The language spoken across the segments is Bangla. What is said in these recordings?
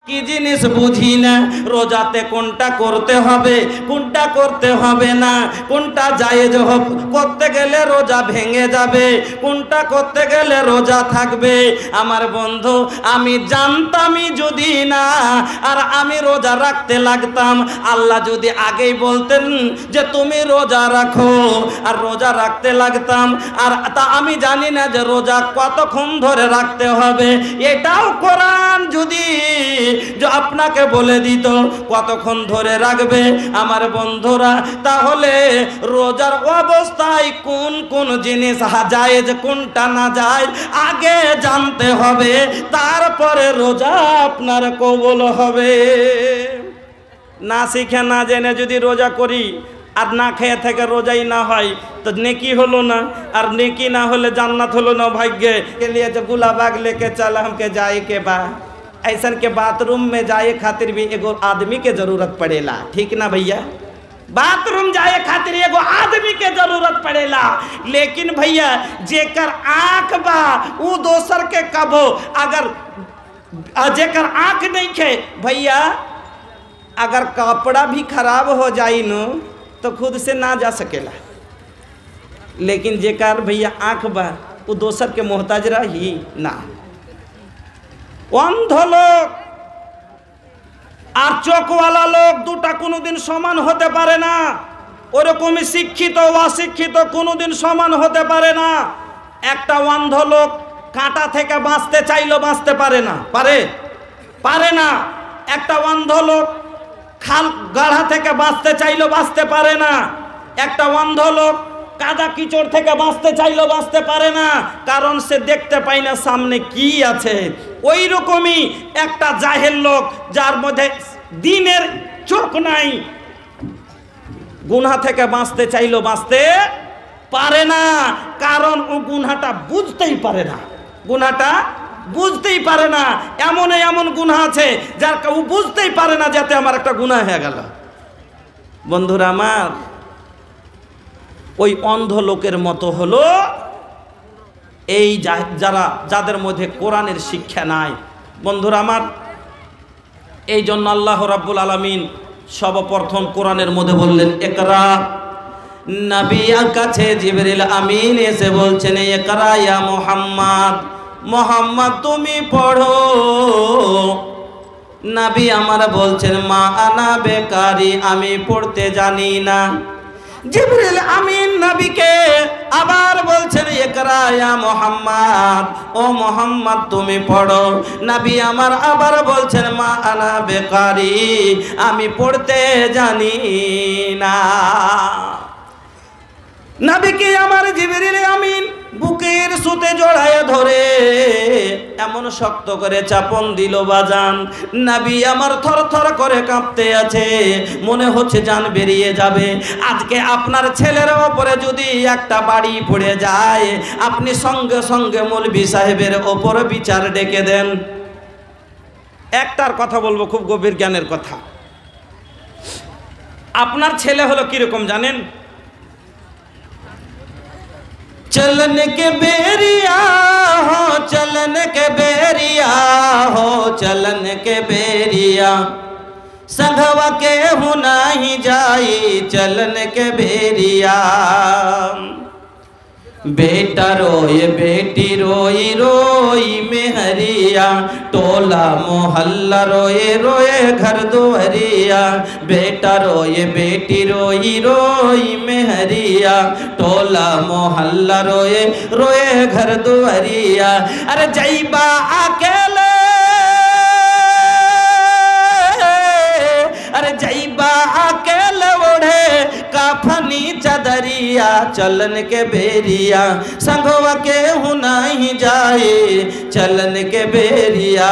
কি জিনিস বুঝি না, রোজাতে কোনটা করতে হবে কোনটা করতে হবে না, কোনটা জায়েজ করতে গেলে রোজা ভেঙে যাবে, কোনটা করতে গেলে রোজা থাকবে। আমার বন্ধু, আমি জানতামই যদি না আর আমি রোজা রাখতে লাগতাম, আল্লাহ যদি আগেই বলতেন যে তুমি রোজা রাখো আর রোজা রাখতে লাগতাম। আর তা আমি জানি না যে রোজা কতক্ষণ ধরে রাখতে হবে, এটাও কোরআন যদি আপনাকে বলে দিত কতক্ষণ ধরে রাখবে আমার বন্ধুরা, তাহলে রোজার অবস্থায় কোন কোন জিনিস জায়েজ কোনটা না যায় আগে জানতে হবে, তারপরে রোজা আপনার কবুল হবে। না শিখে না জেনে যদি রোজা করি আর না খেয়ে থেকে রোজাই না হয় तो नेकी हलो ना, और नेकी ना होले जन्नत हलो ना भाग्य के लिए। जो गुलाबाग लेके चल हमके जाए के बा, ऐसा के बाथरूम में जाए खातिर भी एगो आदमी के जरूरत पड़ेला, ठीक ना भैया? बाथरूम जाए खातिर एगो आदमी के जरूरत पड़ेला, लेकिन भैया जेकर आँख बा उ दोसर के कबो, अगर जेकर आँख नहीं खे भैया, अगर कपड़ा भी खराब हो जाई नो तो खुद से ना जा सकेला, लेकिन जेकर भैया आँख बा वो दोसर के मोहताज रही ना। अंध लोग और चोखवाला लोग दुटा कोनो दिन समान होते पारे ना, ओरकम शिक्षित अशिक्षित कोनो दिन समान होते पारे ना। एकटा अंध लोग कांटा थेके बाँचते चाइलो बाँचते पारे ना, पारे ना। एकटा अंध लोग खाल गाढ़ा थेके बाँचते चाइलो बाँचते पारे ना। एकटा अंध लोग কাদা কিচড় থেকে বাঁচতে চাইলেও বাঁচতে পারে না, কারণ সে দেখতে পায় না সামনে কি আছে। ওই রকমই একটা জাহেল লোক যার মধ্যে দিনের চোখ নাই, গুনাহ থেকে বাঁচতে চাইলেও বাঁচতে পারে না, কারণ ও গুনাহটা বুঝতেই পারে না, গুনাহটা বুঝতেই পারে না। এমন এমন গুনাহ আছে যার ও বুঝতেই পারে না যাতে আমার একটা গুনাহ হয়ে গেল। বন্ধুরা আমার, ওই অন্ধ লোকের মতো হলো এই যারা যাদের মধ্যে কোরআনের শিক্ষা নাই। বন্ধুরা আমার, এই জন্য আল্লাহ রাব্বুল আলামিন সর্বপ্রথম কোরআনের মধ্যে বললেন ইকরা। নবীর কাছে জিবরিল আমিন এসে বলছেন ইকরা ইয়া মুহাম্মদ, মুহাম্মদ তুমি পড়ো। নবী আমার বলছেন মা আনা বেকারি, আমি পড়তে জানি না। জিবরিল আমিন নবীকে আবার বলছেন ইকরা ইয়া মুহাম্মদ, ও মুহাম্মদ তুমি পড়ো। নবী আমার আবার বলছেন মা আনা বেকারি, আমি পড়তে জানি না। নবীকে আমার জিবরিল আমিন বুকের সুতে জড়ায় ধরে এমন শক্ত করে চাপন দিল বাজান, নবী আমার থরথর করে কাঁপতে আছে, মনে হচ্ছে জান বেরিয়ে যাবে। আজকে আপনার ছেলের ওপরে যদি একটা বাড়ি পড়ে যায়, আপনি সঙ্গে সঙ্গে মৌলভী সাহেবের ওপর বিচার ডেকে দেন। একটার কথা বলবো, খুব গভীর জ্ঞানের কথা। আপনার ছেলে হলো কিরকম জানেন? चलन के बेरिया हो, चलन के बेरिया हो, चलन के बेरिया संघवा के हुना ही जाई, चलन के बेरिया। बेटा रोए बेटी रोई रोई मेहरिया, टोला मोहल्ला रोए रोए घर दुहरिया। बेटा रोए बेटी रोई रोई मेहरिया, टोला मोहल्ला रोए रोए घर दुहरिया। अरे जईबा अकेले, अरे जईबा अकेले ओढ़े काफनी चदरिया, चलन के बेरिया संगवा के हुना ही जाए, चलन के बेरिया।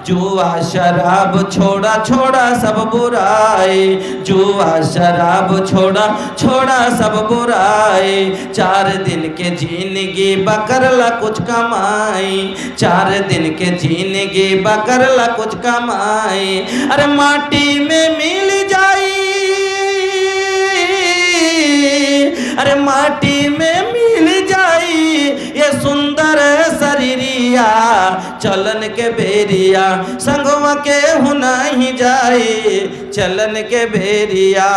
जुआ शराब छोड़ा छोड़ा सब बुराई, जुआ शराब छोड़ा छोड़ा सब बुराई। 4 दिन के जिंदगी बकरला कुछ कमाई, 4 दिन के जिंदगी बकरला कुछ कमाई। अरे माटी में मिल जाई, अरे माटी में मिल जाई ये सुंदर शरीरिया चलन के बेरिया संगवा के हुना ही जाए चलन के बेरिया।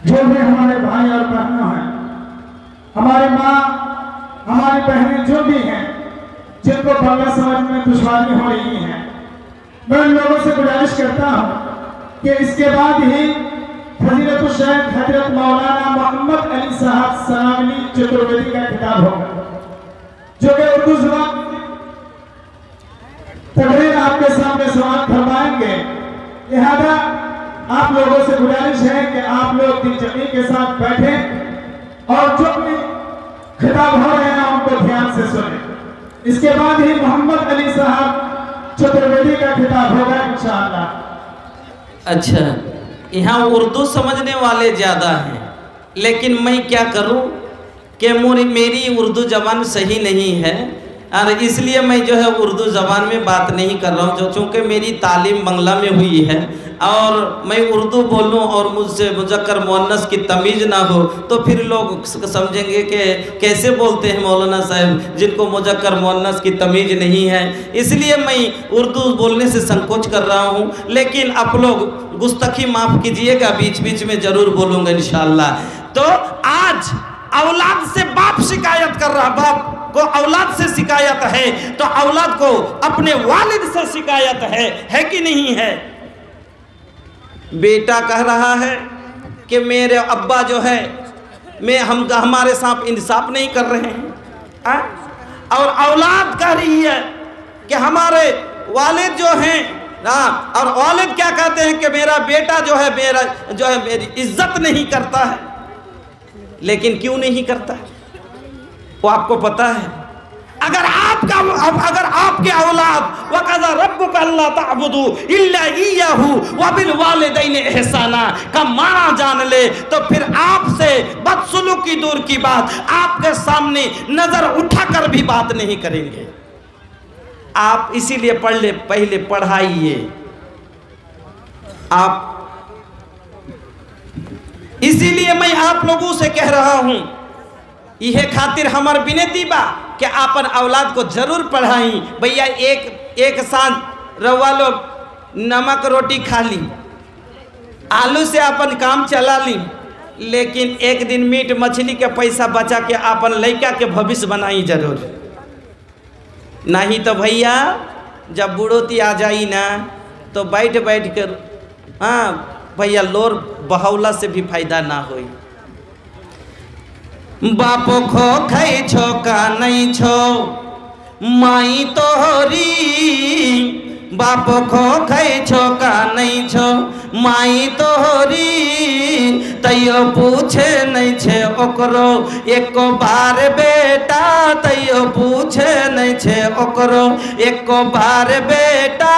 जो भी हमारे भाई और बहनें हैं, हमारी माँ हमारी बहनें जो भी हैं जिनको पढ़ने समझ में दुश्वारी हो रही है, मैं उन लोगों से गुजारिश करता हूँ कि इसके बाद ही फजीलतुल शेख हजरत मौलाना मोहम्मद अली साहब सलामी चतुर्वेदी का खिताब होगा, जो कि उर्दू ज़बान तकरीर आपके सामने समाप्त फरमाएंगे। लिहाजा आप लोगों से गुजारिश है कि आप लोग दिलचस्पी के साथ बैठें और जो भी खिताब हो रहे हैं उनको ध्यान से सुनें। इसके बाद ही मोहम्मद अली साहब चतुर्वेदी का खिताब होगा इंशाअल्लाह। अच्छा, यहाँ उर्दू समझने वाले ज़्यादा हैं, लेकिन मैं क्या करूँ कि मेरी उर्दू ज़बान सही नहीं है और इसलिए मैं जो है उर्दू ज़बान में बात नहीं कर रहा हूँ। जो चूँकि मेरी तालीम बंगला में हुई है और मैं उर्दू बोलूँ और मुझसे मुज़क्कर मुअन्नस की तमीज़ ना हो तो फिर लोग समझेंगे कि कैसे बोलते हैं मौलाना साहब जिनको मुज़क्कर मुअन्नस की तमीज़ नहीं है। इसलिए मैं उर्दू बोलने से संकोच कर रहा हूँ, लेकिन आप लोग गुस्ताखी माफ़ कीजिएगा, बीच बीच में ज़रूर बोलूँगा इंशाअल्लाह। तो आज औलाद से बाप शिकायत कर रहा, बाप को औलाद से शिकायत है तो औलाद को अपने वालिद से शिकायत है कि नहीं है? बेटा कह रहा है कि मेरे अब्बा जो है हमारे साथ इंसाफ नहीं कर रहे हैं, और औलाद कह रही है कि हमारे वालिद जो हैं और वालिद क्या कहते हैं कि मेरा बेटा जो है मेरी इज्जत नहीं करता है। लेकिन क्यों नहीं करता है वो आपको पता है? अगर आपके औलाद वक़ज़ा रब्बुका अल्ला तअबुदू इल्ला इय्याहु व बिल वालिदैनि इहसाना का माना जान ले तो फिर आपसे बदसलूकी दूर की बात, आपके सामने नजर उठाकर भी बात नहीं करेंगे। आप इसीलिए पहले पढ़ाइए, आप इसीलिए मैं आप लोगों से कह रहा हूं, यह खातिर हमार विनती बा कि आपन औलाद को जरूर पढ़ाई। भैया एक साथ रवा लोग नमक रोटी खा ली, आलू से अपन काम चला ली, लेकिन एक दिन मीट मछली के पैसा बचा के अपन लड़का के भविष्य बनाई जरूर। नहीं तो भैया जब बुढ़ोती आ जाई ना तो बैठ कर भैया लोर बहौला से भी फायदा ना होई। बापो खो खई छो का नहीं छो माई तोहरी, बापो खो खई छो का नहीं छो माई तोहरी, तैयो पूछे नहीं छे ओकरो एको बार बेटा, तैयो पूछे नहीं छे ओकरो एको बार बेटा।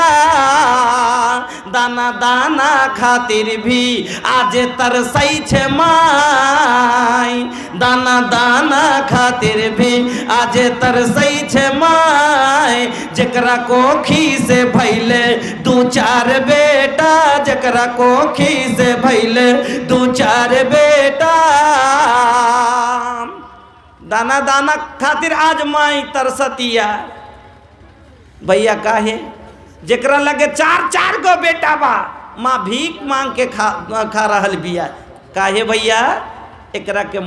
दाना दाना खातिर भी आज तरसई छे माई, दाना दाना खातिर भी आज तरसई छे माई, जकरा कोखी से भैले दू चार बेटा, जकरा कोखी से भैले दू चार बेटा। दाना दाना खातिर आज माई तरसतिया भैया काहे, जकरा लगे चार गो बेटा बा माँ भीख मांग के खा रहल बिया। काहे भैया, एकरा के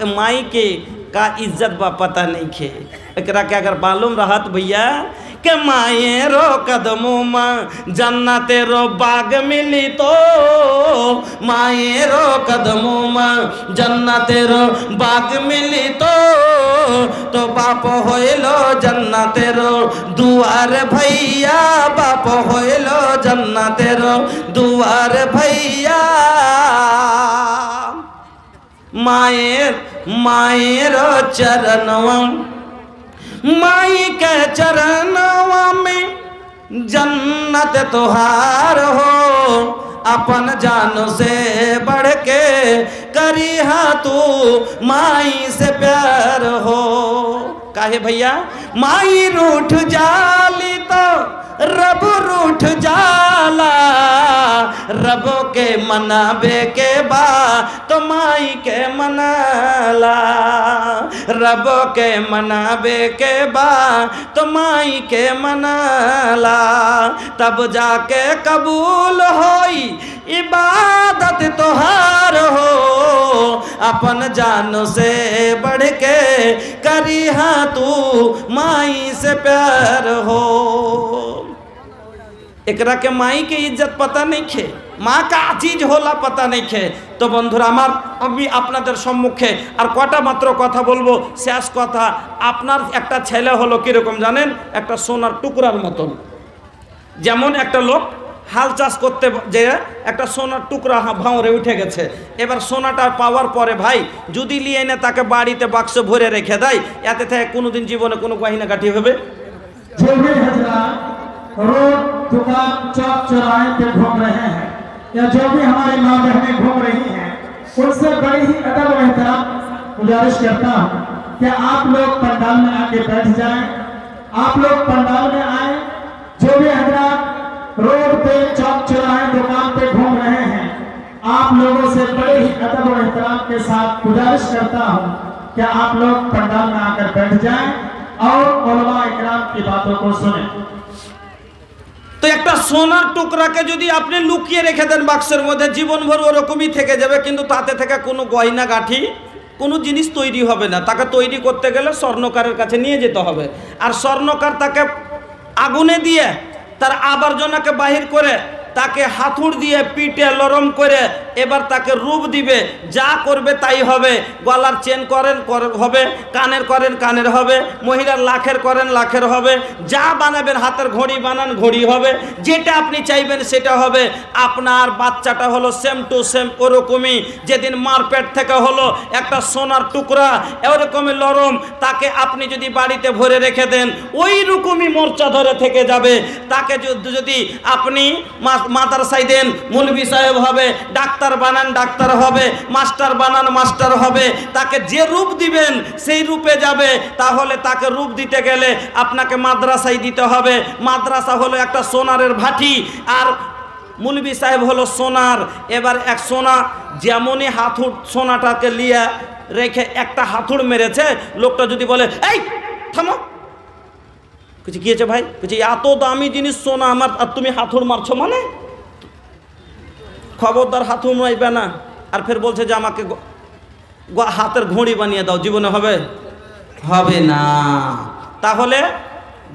माई के का इज्जत बा पता नहीं खे। एकरा के अगर मालूम रहत भैया के माए रो कदमों में जन्नते रो बाग मिली तो, माए रो कदमों में जन्नते रो बाग मिली तो बाप होइलो जन्नते रो दुआर भैया, बाप होइलो जन्नते रो दुआर भैया। माए रो चरणवा, माई के चरणवा में जन्नत तुहार हो, अपन जान से बढ़ के करिहा तू माई से प्यार हो। काहे भैया, माई रूठ जाली तो रब रूठ जाला, रब के मनाबे के बा तो माई के मनाला, रब के मनाबे के बा तो माई के मनाला, तब जाके कबूल होई इबादत तोहार हो, अपन जान से बढ़ के करी हाँ तू माई से प्यार हो। एकरा के माई के इज्जत पता नहीं खे, माँ का चीज होला पता नहीं खे। तो बंधुरा आमार আমি আপনাদের সম্মুখে আর কটা মাত্র কথা বলবো, শেষ কথা। আপনার একটা ছেলে হলো কিরকম জানেন, একটা সোনার টুকরার মতন। যেমন একটা লোক হাল চাষ করতে যে একটা সোনার টুকরা ভাঁড়ে উঠে গেছে, এবার সোনাটা পাওয়ার পরে ভাই যদি নিয়ে এনে তাকে বাড়িতে বাক্স ভরে রেখে দেয়, এতে থেকে কোনোদিন জীবনে কোনো গহিনাগাটি হবে? रोड दुकान चौक चौराहे पे घूम रहे हैं या जो भी हमारी माँ बहनें घूम रही हैं, उनसे बड़ी ही अदब और एहतराम गुजारिश करता हूँ कि आप लोग पंडाल में आके बैठ जाएं। आप लोग पंडाल में आए, जो भी हजरात रोड पे चौक चौराहे दुकान पे घूम रहे हैं, आप लोगों से बड़े ही अदब और एहतराम के साथ गुजारिश करता हूँ कि आप लोग पंडाल में आकर बैठ जाएं और उलमा इकराम की बातों को सुने। তো একটা সোনার টুকরাকে যদি আপনি লুকিয়ে রেখে দেন বাক্সের মধ্যে, জীবনভর ওরকমই থেকে যাবে, কিন্তু তাতে থেকে কোনো গয়না গাঠি কোনো জিনিস তৈরি হবে না। তাকে তৈরি করতে গেলে স্বর্ণকারের কাছে নিয়ে যেতে হবে, আর স্বর্ণকার তাকে আগুনে দিয়ে তার আবর্জনাকে বাহির করে তাকে হাতুড় দিয়ে পিটে নরম করে এবার তাকে রূপ দিবে, যা করবে তাই হবে। গলার চেন করেন হবে, কানের করেন কানের হবে, মহিলার লাখের করেন লাখের হবে, যা বানাবেন হাতের ঘড়ি বানান ঘড়ি হবে, যেটা আপনি চাইবেন সেটা হবে। আপনার বাচ্চাটা হলো সেম টু সেম ওরকমই। যেদিন মার পেট থেকে হলো একটা সোনার টুকরা ওরকমই নরম, তাকে আপনি যদি বাড়িতে ভরে রেখে দেন ওই রকমই মোর্চা ধরে থেকে যাবে। তাকে যদি আপনি মাদ্রাসায় দেন মৌলভী সাহেব হবে, ডাক্তার বানান ডাক্তার হবে, মাস্টার বানান মাস্টার হবে, তাকে যে রূপ দিবেন সেই রূপে যাবে। তাহলে তাকে রূপ দিতে গেলে আপনাকে মাদ্রাসায় দিতে হবে। মাদ্রাসা হলো একটা সোনারের ভাটি, আর মৌলভী সাহেব হলো সোনার। এবার এক সোনা যেমনই হাতুড় সোনাটাকে লিয়ে রেখে একটা হাতুড় মেরেছে, লোকটা যদি বলে এই থামো, কিছু কি হয়েছে ভাই, কিছু এত দামি জিনিস সোনা আমার আর তুমি হাতুড় মারছো মানে, খবরদার হাতুড় মারবে না। আর ফের বলছে যে আমাকে হাতের ঘড়ি বানিয়ে দাও, জীবনে হবে? হবে না। তাহলে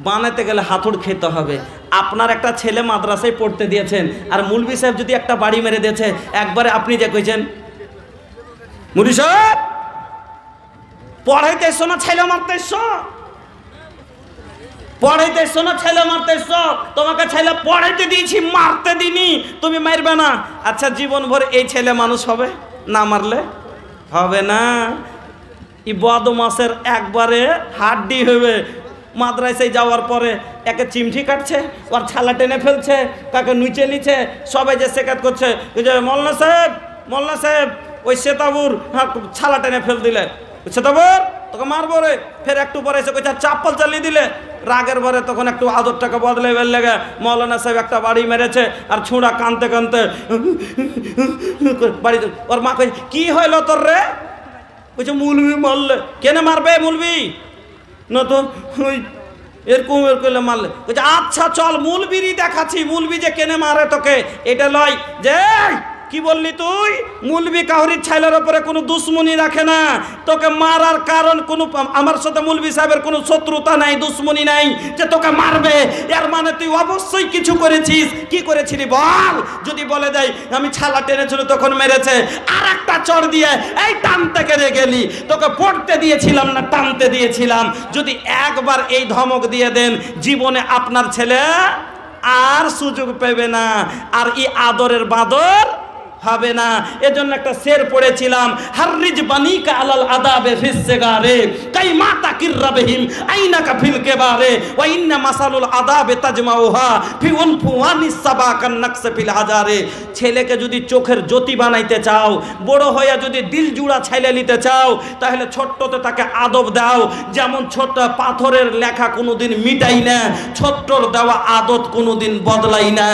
বানাতে গেলে হাতুড় খেতে হবে। আপনার একটা ছেলে মাদ্রাসায় পড়তে দিয়েছেন, আর মৌলভী সাহেব যদি একটা বাড়ি মেরে দিয়েছে, একবারে আপনি যে কইছেন মৌলভী সাহেব পড়াইতে এসো না ছেলে মারতে এসো, পড়াইতে এসো না ছেলে মারতে এসো, তোমাকে ছেলে পড়াইতে দিয়েছি মারতে দিনি, তুমি মারবে না। আচ্ছা জীবনভর এই ছেলে মানুষ হবে না মারলে? হবে না। এই বদমাসের একবারে হাড্ডি হবে। মাদ্রাসায় যাওয়ার পরে একে চিমঠি কাটছে, ওর ছালা টেনে ফেলছে, তাকে নিচে নিচে সবাই যে শেখাত করছে যে মৌলানা সাহেব ওই শ্বেতাবুর ছালা টেনে ফেল দিলে, শ্বেতাবুর তোকে মারবো রে। ফের একটু পরে এসে কইছে চাপ্পল চালিয়ে দিলে, রাগের ভরে তখন একটু আদরটাকে বদলে লেগে মৌলানা সাহেব একটা বাড়ি মেরেছে, আর ছুঁড়া কানতে কানতে বাড়ি। ওর মা কই কি হইলো তোর রে? কইছে মৌলভী মারলে। কেন মারবে মৌলভী? না তো ওই এরকম করলে মারলে। বলছে আচ্ছা চল মৌলবীরই দেখাচ্ছি, মৌলবী যে কেনে মারে তোকে। এটা লয় যে কি বললি তুই, মৌলবী কাহরির ছেলের উপরে কোনো দুশ্মনী রাখে না, তোকে মারার কারণ কোনো আমার সাথে মৌলবী সাহেবের কোনো শত্রুতা নাই, দুশ্মনী নাই যে তোকে মারবে। এর মানে তুই অবশ্যই কিছু করেছিস। কি করেছিলি বল? যদি বলে দেয় আমি ছালা টেনেছিল তখন মেরেছে, আর একটা চড় দিয়ে এই টানতে কেড়ে গেলি, তোকে পড়তে দিয়েছিলাম না টানতে দিয়েছিলাম। যদি একবার এই ধমক দিয়ে দেন, জীবনে আপনার ছেলে আর সুযোগ পেবে না, আর এই আদরের বাদর হবে না। এজন্য একটা শের পড়েছিলাম, হাররিজ বানিকা আলাল আদাবে ফিস সিগারে কাই মাতা কিররাবহিম আইনাকা ফিল কেবারে ওয়া ইন্না মাসালুল আদাবে তাজমাউহা ফি উনফুয়ানিস সাবাকান নাকস ফিল হাজারে। ছেলেকে যদি চোখের জ্যোতি বানাইতে চাও, বড় হয়ে যদি দিল জুড়া ছেলে নিতে চাও, তাহলে ছোট্টতে তাকে আদব দাও। যেমন ছোট পাথরের লেখা কোনোদিন মিটাই না, ছোট্টর দেওয়া আদত কোনোদিন বদলাই না।